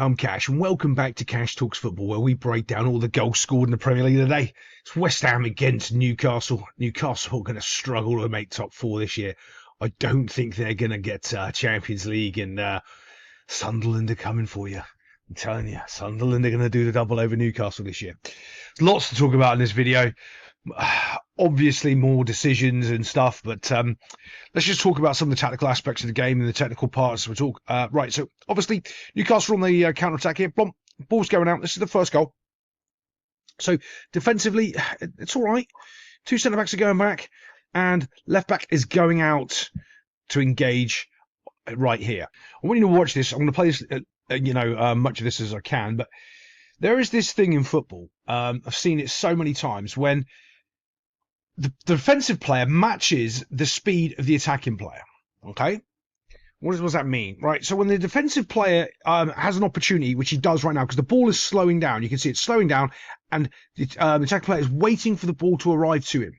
I'm Cash, and welcome back to Cash Talks Football, where we break down all the goals scored in the Premier League today. It's West Ham against Newcastle. Newcastle are going to struggle to make top four this year. I don't think they're going to get Champions League, and Sunderland are coming for you. I'm telling you, Sunderland are going to do the double over Newcastle this year. There's lots to talk about in this video. Obviously more decisions and stuff, but let's just talk about some of the tactical aspects of the game and the technical parts. We'll talk right. So obviously Newcastle on the counter attack here. Blom, ball's going out. This is the first goal. So defensively, it's all right. Two centre backs are going back, and left back is going out to engage right here. I want you to watch this. I'm going to play this, much of this as I can, but there is this thing in football. I've seen it so many times when the defensive player matches the speed of the attacking player. Okay, what does that mean? Right, so when the defensive player has an opportunity, which he does right now, because the ball is slowing down, you can see it's slowing down, and the attacking player is waiting for the ball to arrive to him.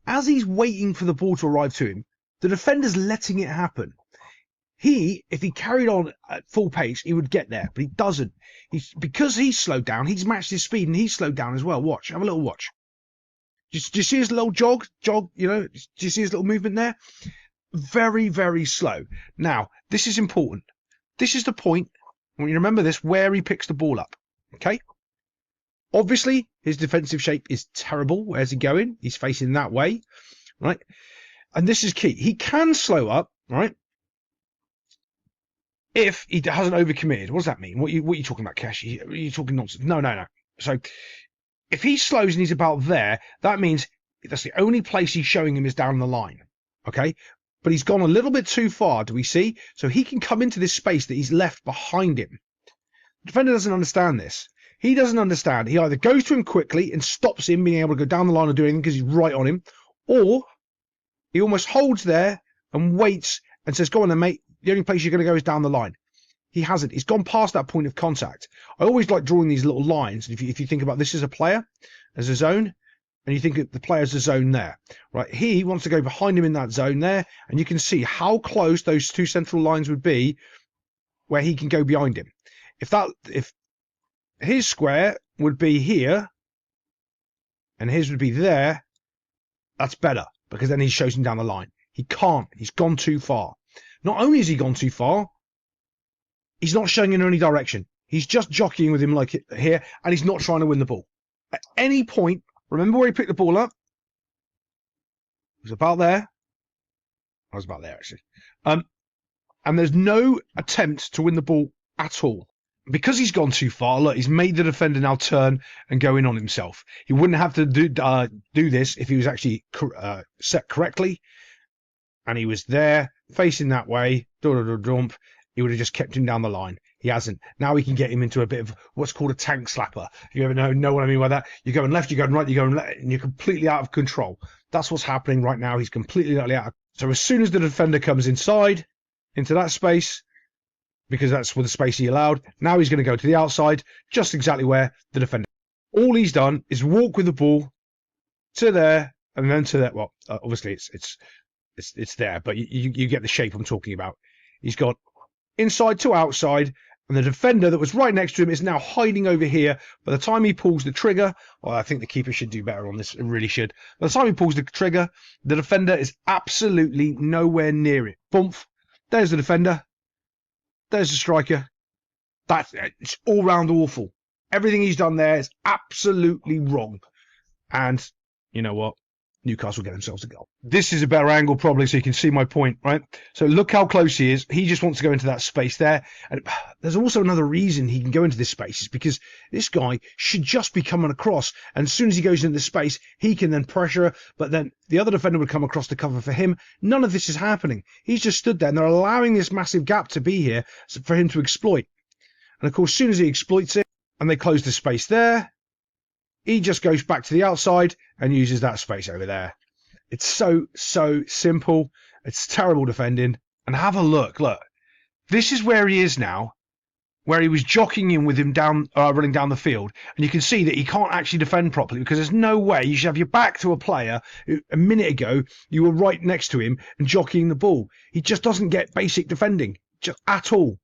As he's waiting for the ball to arrive to him, the defender's letting it happen. If he carried on at full pace, he would get there, but he doesn't. Because he's slowed down, he's matched his speed, and he's slowed down as well. Watch, have a little watch. Do you see his little jog? Do you see his little movement there? Very, very slow. Now, this is important. This is the point, when you remember this, where he picks the ball up. Okay? Obviously, his defensive shape is terrible. Where's he going? He's facing that way. Right? And this is key. He can slow up, right? If he hasn't overcommitted. What does that mean? What are you talking about, Cash? Are you talking nonsense? No. So, if he slows and he's about there, that means that's the only place he's showing him is down the line. Okay? But he's gone a little bit too far, do we see? So he can come into this space that he's left behind him. The defender doesn't understand this. He doesn't understand. He either goes to him quickly and stops him being able to go down the line and do anything because he's right on him, or he almost holds there and waits and says, go on then, mate. The only place you're going to go is down the line. He hasn't. He's gone past that point of contact. I always like drawing these little lines. If you think about this as a player, as a zone, and you think of the player as a zone there, right? He wants to go behind him in that zone there, and you can see how close those two central lines would be where he can go behind him. If his square would be here, and his would be there, that's better, because then he shows him down the line. He can't. He's gone too far. Not only has he gone too far, he's not showing in any direction. He's just jockeying with him like here, and he's not trying to win the ball. At any point, remember where he picked the ball up? It was about there. I was about there, actually. And there's no attempt to win the ball at all. Because he's gone too far, look, he's made the defender now turn and go in on himself. He wouldn't have to do this if he was actually set correctly, and he was there, facing that way, he would have just kept him down the line. He hasn't. Now he can get him into a bit of what's called a tank slapper. If you ever know what I mean by that, you're going left, you're going right, you're going left, and you're completely out of control. That's what's happening right now. He's completely out. So as soon as the defender comes inside, into that space, because that's where the space he allowed, now he's going to go to the outside, just exactly where the defender. All he's done is walk with the ball to there, and then to that. Well, obviously it's there, but you get the shape I'm talking about. He's got inside to outside, and the defender that was right next to him is now hiding over here. By the time he pulls the trigger, well, I think the keeper should do better on this. It really should. By the time he pulls the trigger, the defender is absolutely nowhere near it. Boomf. There's the defender. There's the striker. It's all round awful. Everything he's done there is absolutely wrong. And you know what? Newcastle get themselves a goal. This is a better angle probably, so you can see my point, right? So look how close he is. He just wants to go into that space there. And there's also another reason he can go into this space is because this guy should just be coming across. And as soon as he goes into the space, he can then pressure, but then the other defender would come across to cover for him. None of this is happening. He's just stood there, and they're allowing this massive gap to be here for him to exploit. And of course, as soon as he exploits it, and they close the space there, he just goes back to the outside and uses that space over there. It's so simple. It's terrible defending. And have a look. Look, this is where he is now, where he was jockeying in with him running down the field. And you can see that he can't actually defend properly because there's no way you should have your back to a player who, a minute ago, you were right next to him and jockeying the ball. He just doesn't get basic defending, just at all.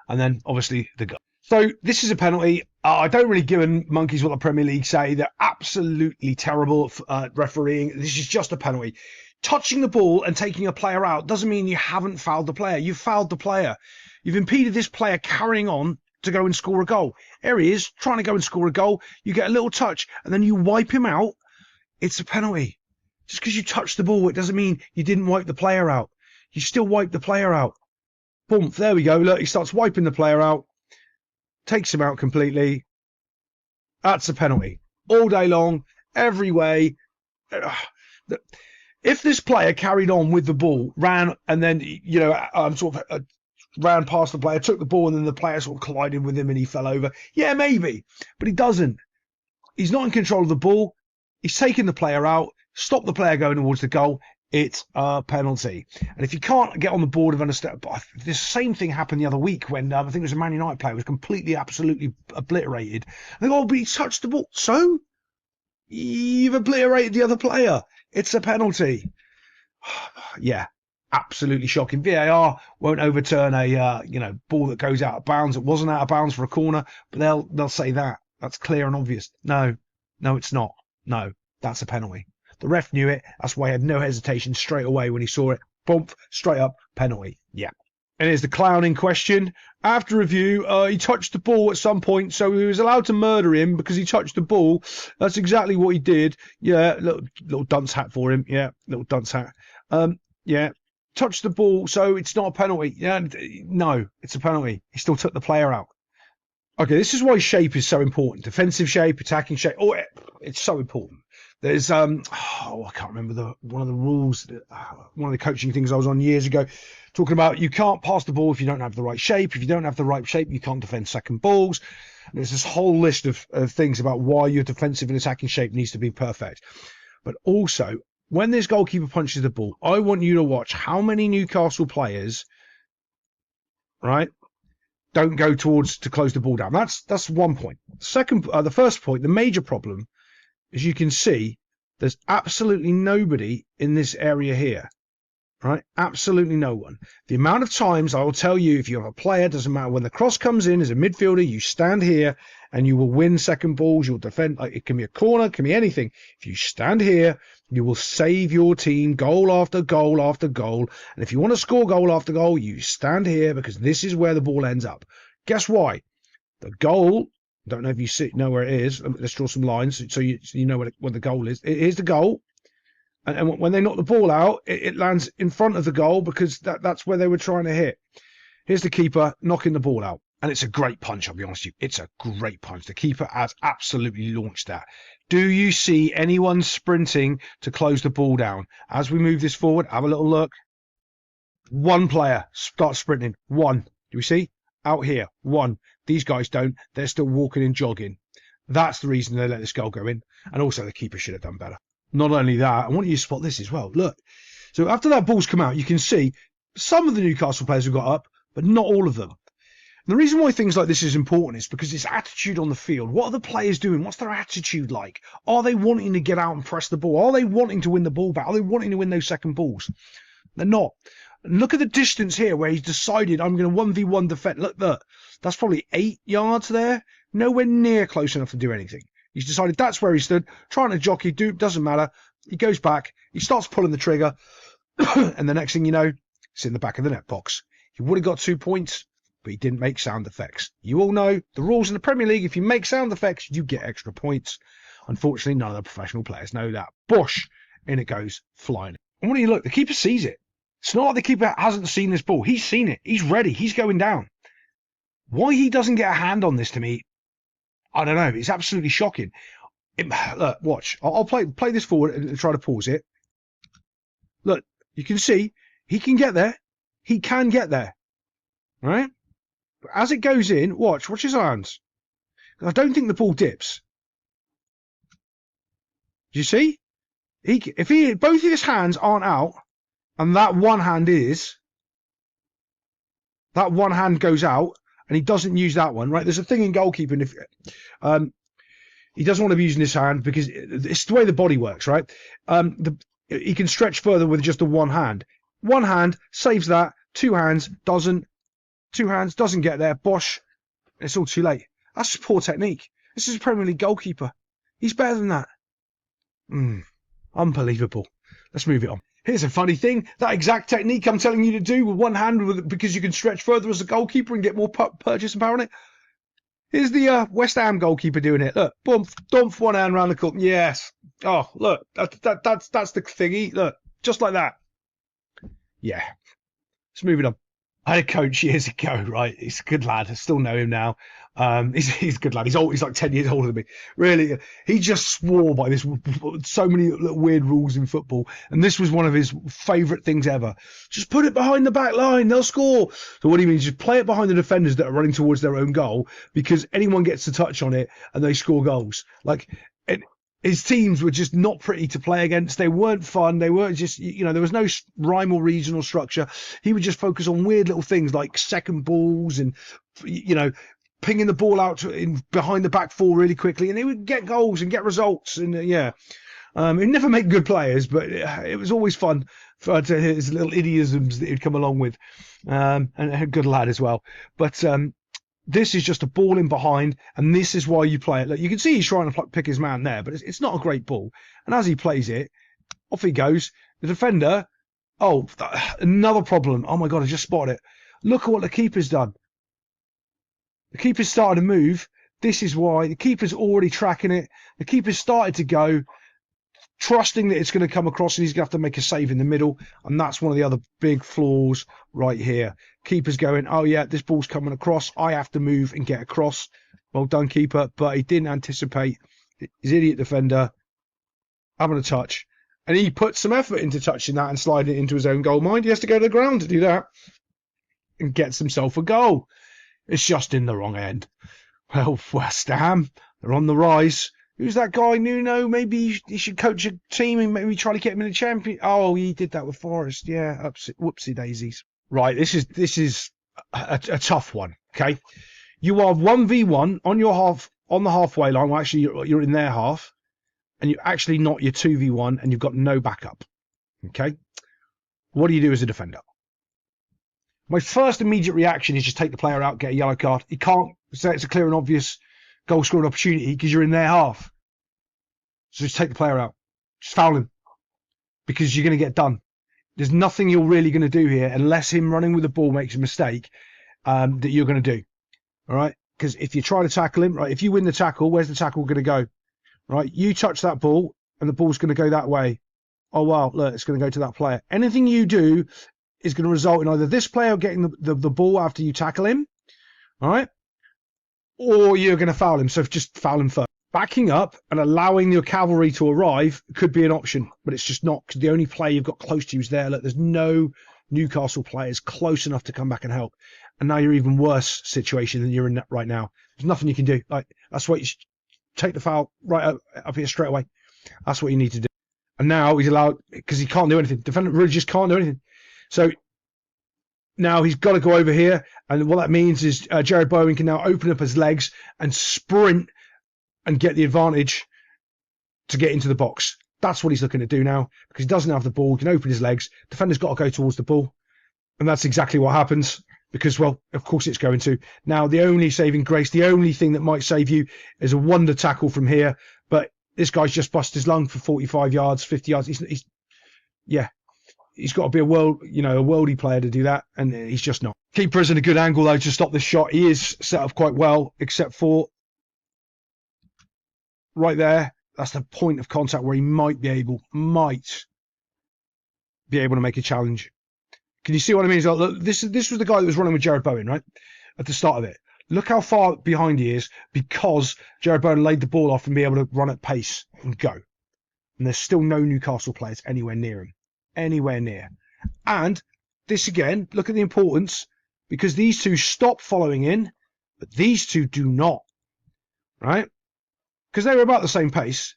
and then obviously the goal. So this is a penalty. I don't really give a monkeys what the Premier League say. They're absolutely terrible at refereeing. This is just a penalty. Touching the ball and taking a player out doesn't mean you haven't fouled the player. You've fouled the player. You've impeded this player carrying on to go and score a goal. There he is, trying to go and score a goal. You get a little touch, and then you wipe him out. It's a penalty. Just because you touched the ball, it doesn't mean you didn't wipe the player out. You still wipe the player out. Boom, there we go. Look, he starts wiping the player out. Takes him out completely. That's a penalty. All day long, every way. If this player carried on with the ball, ran, and then, ran past the player, took the ball, and then the player sort of collided with him and he fell over, yeah, maybe. But he doesn't. He's not in control of the ball. He's taking the player out, stopped the player going towards the goal. It's a penalty. And if you can't get on the board of understand, this same thing happened the other week when I think it was a Man United player who was completely, absolutely obliterated. And they go, oh, but he touched the ball. So? You've obliterated the other player. It's a penalty. Yeah, absolutely shocking. VAR won't overturn a ball that goes out of bounds. It wasn't out of bounds for a corner, but they'll say that. That's clear and obvious. No, it's not. No, that's a penalty. The ref knew it. That's why he had no hesitation straight away when he saw it. Bump, straight up, penalty. Yeah. And here's the clowning question. After review, he touched the ball at some point, so he was allowed to murder him because he touched the ball. That's exactly what he did. Yeah, little dunce hat for him. Yeah, little dunce hat. Yeah, touched the ball, so it's not a penalty. Yeah, no, it's a penalty. He still took the player out. Okay, this is why shape is so important. Defensive shape, attacking shape. Oh, it's so important. There's I can't remember one of the rules, one of the coaching things I was on years ago, talking about you can't pass the ball if you don't have the right shape. If you don't have the right shape, you can't defend second balls. And there's this whole list of things about why your defensive and attacking shape needs to be perfect. But also, when this goalkeeper punches the ball, I want you to watch how many Newcastle players, right, don't go towards to close the ball down. That's one point. The first point, the major problem, as you can see, there's absolutely nobody in this area here, right? Absolutely no one. The amount of times I will tell you, if you have a player, doesn't matter, when the cross comes in as a midfielder, you stand here and you will win second balls. You'll defend. It can be a corner, it can be anything. If you stand here, you will save your team goal after goal after goal. And if you want to score goal after goal, you stand here because this is where the ball ends up. Guess why? The goal, don't know if you know where it is. Let's draw some lines so you know where the goal is. Here's the goal. And when they knock the ball out, it lands in front of the goal because that's where they were trying to hit. Here's the keeper knocking the ball out. And it's a great punch, I'll be honest with you. It's a great punch. The keeper has absolutely launched that. Do you see anyone sprinting to close the ball down? As we move this forward, have a little look. One player starts sprinting. One. Do we see? Out here. One. These guys don't. They're still walking and jogging. That's the reason they let this goal go in. And also the keeper should have done better. Not only that, I want you to spot this as well. Look. So after that ball's come out, you can see some of the Newcastle players have got up, but not all of them. And the reason why things like this is important is because it's attitude on the field. What are the players doing? What's their attitude like? Are they wanting to get out and press the ball? Are they wanting to win the ball back? Are they wanting to win those second balls? They're not. And look at the distance here where he's decided I'm going to 1v1 defend. Look, that's probably 8 yards there. Nowhere near close enough to do anything. He's decided that's where he stood, trying to jockey, doesn't matter. He goes back, he starts pulling the trigger, and the next thing you know, it's in the back of the net box. He would have got 2 points, but he didn't make sound effects. You all know the rules in the Premier League. If you make sound effects, you get extra points. Unfortunately, none of the professional players know that. Bush, and it goes flying. And what do you look? The keeper sees it. It's not like the keeper hasn't seen this ball. He's seen it. He's ready. He's going down. Why he doesn't get a hand on this, to me, I don't know. It's absolutely shocking. Look, watch. I'll play this forward and try to pause it. Look, you can see he can get there. He can get there. Right? But as it goes in, watch his hands. I don't think the ball dips. Do you see? If both of his hands aren't out, and that one hand is, that one hand goes out, and he doesn't use that one, right? There's a thing in goalkeeping, if he doesn't want to be using his hand because it's the way the body works, right? He can stretch further with just the one hand. One hand saves that, two hands doesn't. two hands, doesn't get there, bosh, it's all too late. That's just poor technique. This is a Premier League goalkeeper. He's better than that. Unbelievable. Let's move it on. Here's a funny thing. That exact technique I'm telling you to do with one hand because you can stretch further as a goalkeeper and get more purchasing power on it. Here's the West Ham goalkeeper doing it. Look, boom, dump one hand round the corner. Yes. Oh, look, that's the thingy. Look, just like that. Yeah. Let's move it on. I had a coach years ago, right? He's a good lad. I still know him now. He's a good lad. He's old. He's like 10 years older than me. Really, he just swore by this. So many weird rules in football, and this was one of his favourite things ever. Just put it behind the back line, they'll score. So what do you mean? Just play it behind the defenders that are running towards their own goal, because anyone gets to touch on it and they score goals. Like, his teams were just not pretty to play against. They weren't fun. They weren't just, there was no rhyme or regional structure. He would just focus on weird little things like second balls and, pinging the ball out behind the back four really quickly. And they would get goals and get results. And it never made good players, but it was always fun to hear his little idiosyms that he'd come along with. And a good lad as well. But, this is just a ball in behind, and this is why you play it. Look, you can see he's trying to pick his man there, but it's not a great ball. And as he plays it, off he goes. The defender, another problem. Oh my God, I just spotted it. Look at what the keeper's done. The keeper's started to move. This is why. The keeper's already tracking it. The keeper's started to go, trusting that it's going to come across and he's going to have to make a save in the middle. And that's one of the other big flaws right here. Keeper's going, oh yeah, this ball's coming across. I have to move and get across. Well done, keeper. But he didn't anticipate his idiot defender having a touch. And he put some effort into touching that and sliding it into his own goal. Mind, he has to go to the ground to do that. And gets himself a goal. It's just in the wrong end. Well, West Ham, they're on the rise. Who's that guy, Nuno? Maybe he should coach a team and maybe try to get him in the champion. Oh, he did that with Forest. Yeah, whoopsie daisies. Right, this is a tough one. Okay, you are 1v1 on the halfway line. Well, actually, you're in their half, and you're actually not your 2v1, and you've got no backup. Okay, what do you do as a defender? My first immediate reaction is just take the player out, get a yellow card. You can't say it's a clear and obvious goal scoring opportunity because you're in their half. So just take the player out. Just foul him. Because you're going to get done. There's nothing you're really going to do here unless him running with the ball makes a mistake that you're going to do. All right? Because if you try to tackle him, right, if you win the tackle, where's the tackle going to go? Right? You touch that ball and the ball's going to go that way. Oh, wow, look, it's going to go to that player. Anything you do is going to result in either this player getting the ball after you tackle him, all right? Or you're going to foul him. So just foul him first. Backing up and allowing your cavalry to arrive could be an option, but it's just not, because the only player you've got close to you is there. Look, there's no Newcastle players close enough to come back and help. And now you're even worse situation than you're in right now. There's nothing you can do. Like, that's what you should take the foul right up here straight away. That's what you need to do. And now he's allowed, because he can't do anything. Defender really just can't do anything. So now he's got to go over here, and what that means is Jared Bowen can now open up his legs and sprint and get the advantage to get into the box. That's what he's looking to do now, because he doesn't have the ball. He can open his legs. Defender's got to go towards the ball, and that's exactly what happens, because, well, of course it's going to. Now, the only saving grace, the only thing that might save you is a wonder tackle from here, but this guy's just busted his lung for 45 yards, 50 yards. He's got to be a worldly player to do that, and he's just not. Keeper is in a good angle, though, to stop this shot. He is set up quite well, except for right there. That's the point of contact where he might be able to make a challenge. Can you see what I mean? So, look, this was the guy that was running with Jared Bowen, right? At the start of it. Look how far behind he is, because Jared Bowen laid the ball off and be able to run at pace and go. And there's still no Newcastle players anywhere near him. Anywhere near. And this again, look at the importance, because these two stop following in, but these two do not, right? Because they were about the same pace,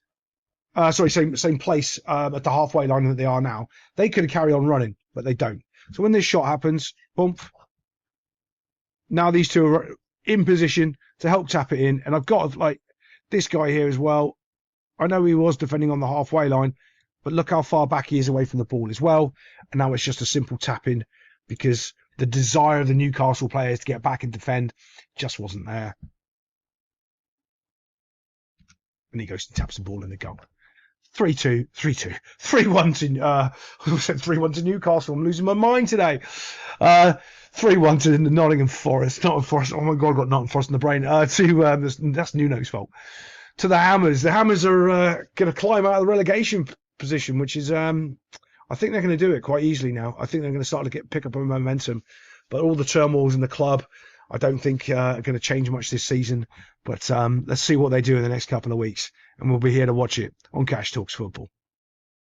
same place at the halfway line that they are now. They could have carried on running, but they don't. So when this shot happens, bump. Now these two are in position to help tap it in, and I've got this guy here as well. I know he was defending on the halfway line, but look how far back he is away from the ball as well. And now it's just a simple tap in, because the desire of the Newcastle players to get back and defend just wasn't there. And he goes and taps the ball in the goal. 3-2, 3-2, 3-1 to I said 3-1 to Newcastle. I'm losing my mind today. 3-1 to Nottingham Forest. Nottingham Forest. Oh my God, I've got Nottingham Forest in the brain. That's Nuno's fault. To the Hammers. The Hammers are going to climb out of the relegation position, which is I think they're going to do it quite easily now. I think they're going to start to pick up a momentum. But all the turmoils in the club, I don't think are going to change much this season. But let's see what they do in the next couple of weeks. And we'll be here to watch it on Cash Talks Football.